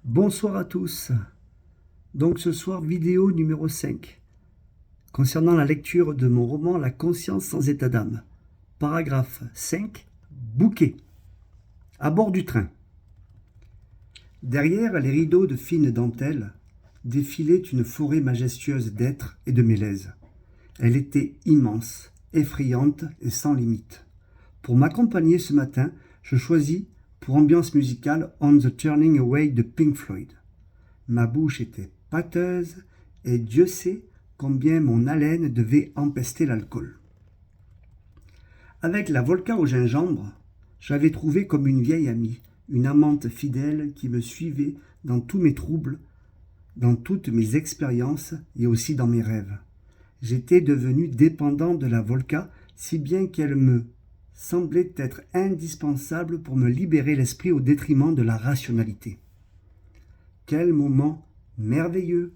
Bonsoir à tous. Donc ce soir, vidéo numéro 5, concernant la lecture de mon roman La conscience sans état d'âme. Paragraphe 5, bouquet. À bord du train. Derrière les rideaux de fine dentelle, défilait une forêt majestueuse d'êtres et de mélèzes. Elle était immense, effrayante et sans limite. Pour m'accompagner ce matin, je choisis pour ambiance musicale On the Turning Away de Pink Floyd. Ma bouche était pâteuse et Dieu sait combien mon haleine devait empester l'alcool. Avec la Volca au gingembre, j'avais trouvé comme une vieille amie, une amante fidèle qui me suivait dans tous mes troubles, dans toutes mes expériences et aussi dans mes rêves. J'étais devenu dépendant de la Volca, si bien qu'elle me semblait être indispensable pour me libérer l'esprit au détriment de la rationalité. Quel moment merveilleux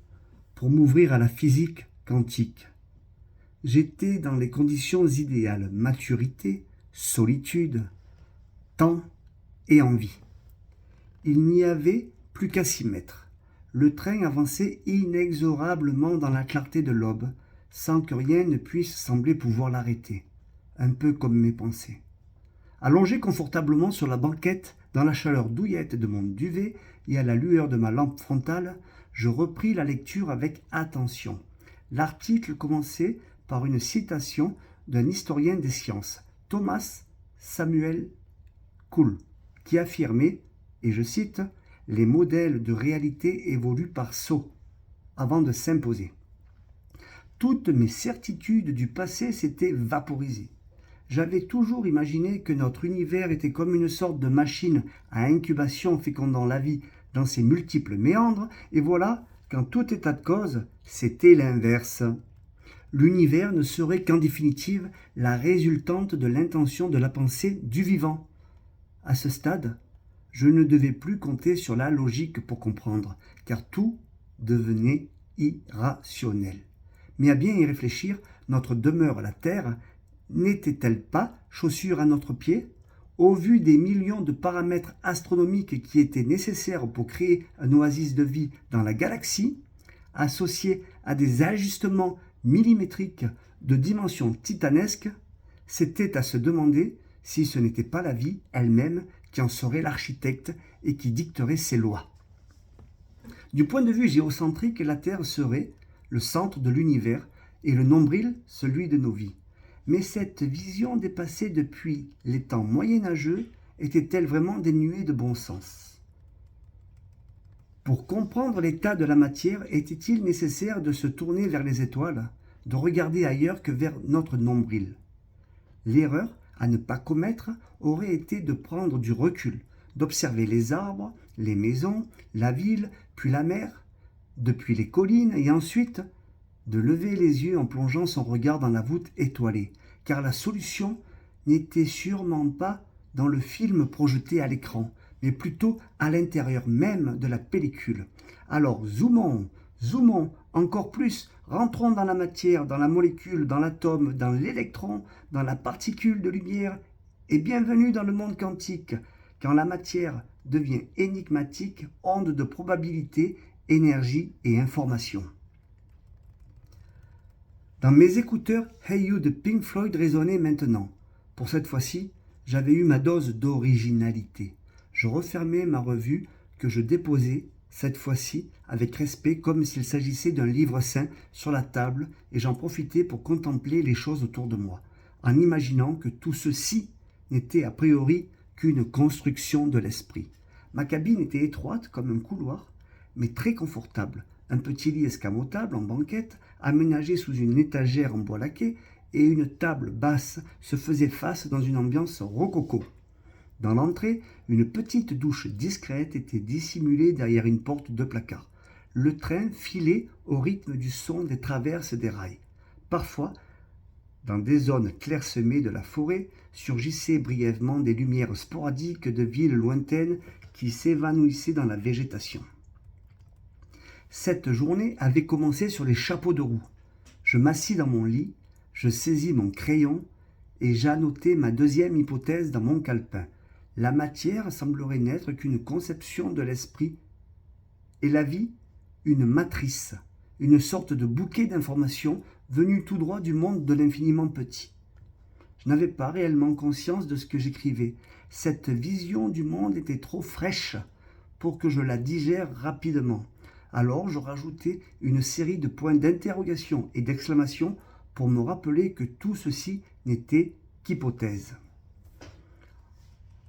pour m'ouvrir à la physique quantique. J'étais dans les conditions idéales, maturité, solitude, temps et envie. Il n'y avait plus qu'à s'y mettre. Le train avançait inexorablement dans la clarté de l'aube, sans que rien ne puisse sembler pouvoir l'arrêter, un peu comme mes pensées. Allongé confortablement sur la banquette, dans la chaleur douillette de mon duvet et à la lueur de ma lampe frontale, je repris la lecture avec attention. L'article commençait par une citation d'un historien des sciences, Thomas Samuel Kuhl, qui affirmait, et je cite, « Les modèles de réalité évoluent par sauts, avant de s'imposer. » Toutes mes certitudes du passé s'étaient vaporisées. J'avais toujours imaginé que notre univers était comme une sorte de machine à incubation fécondant la vie dans ses multiples méandres, et voilà qu'en tout état de cause, c'était l'inverse. L'univers ne serait qu'en définitive la résultante de l'intention de la pensée du vivant. À ce stade, je ne devais plus compter sur la logique pour comprendre, car tout devenait irrationnel. Mais à bien y réfléchir, notre demeure à la Terre n'était-elle pas chaussure à notre pied? Au vu des millions de paramètres astronomiques qui étaient nécessaires pour créer un oasis de vie dans la galaxie, associés à des ajustements millimétriques de dimensions titanesques, c'était à se demander si ce n'était pas la vie elle-même qui en serait l'architecte et qui dicterait ses lois. Du point de vue géocentrique, la Terre serait le centre de l'univers et le nombril celui de nos vies. Mais cette vision dépassée depuis les temps moyenâgeux était-elle vraiment dénuée de bon sens? Pour comprendre l'état de la matière, était-il nécessaire de se tourner vers les étoiles, de regarder ailleurs que vers notre nombril? L'erreur à ne pas commettre aurait été de prendre du recul, d'observer les arbres, les maisons, la ville, puis la mer, depuis les collines, et ensuite de lever les yeux en plongeant son regard dans la voûte étoilée, car la solution n'était sûrement pas dans le film projeté à l'écran, mais plutôt à l'intérieur même de la pellicule. Alors zoomons, zoomons encore plus, rentrons dans la matière, dans la molécule, dans l'atome, dans l'électron, dans la particule de lumière, et bienvenue dans le monde quantique, quand la matière devient énigmatique, onde de probabilité, énergie et information. Dans mes écouteurs, Hey You de Pink Floyd résonnait maintenant. Pour cette fois-ci, j'avais eu ma dose d'originalité. Je refermais ma revue que je déposais, cette fois-ci, avec respect, comme s'il s'agissait d'un livre saint sur la table, et j'en profitais pour contempler les choses autour de moi, en imaginant que tout ceci n'était a priori qu'une construction de l'esprit. Ma cabine était étroite comme un couloir, mais très confortable. Un petit lit escamotable en banquette, aménagé sous une étagère en bois laqué, et une table basse se faisaient face dans une ambiance rococo. Dans l'entrée, une petite douche discrète était dissimulée derrière une porte de placard. Le train filait au rythme du son des traverses des rails. Parfois, dans des zones clairsemées de la forêt, surgissaient brièvement des lumières sporadiques de villes lointaines qui s'évanouissaient dans la végétation. Cette journée avait commencé sur les chapeaux de roue. Je m'assis dans mon lit, je saisis mon crayon et j'annotai ma deuxième hypothèse dans mon calepin. La matière semblerait n'être qu'une conception de l'esprit et la vie une matrice, une sorte de bouquet d'informations venu tout droit du monde de l'infiniment petit. Je n'avais pas réellement conscience de ce que j'écrivais. Cette vision du monde était trop fraîche pour que je la digère rapidement. Alors je rajoutais une série de points d'interrogation et d'exclamation pour me rappeler que tout ceci n'était qu'hypothèse.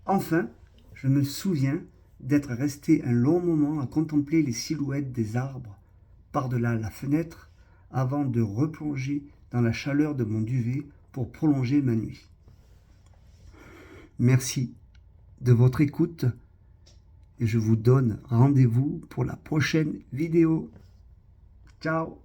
Enfin, je me souviens d'être resté un long moment à contempler les silhouettes des arbres par-delà la fenêtre avant de replonger dans la chaleur de mon duvet pour prolonger ma nuit. Merci de votre écoute et je vous donne rendez-vous pour la prochaine vidéo. Ciao!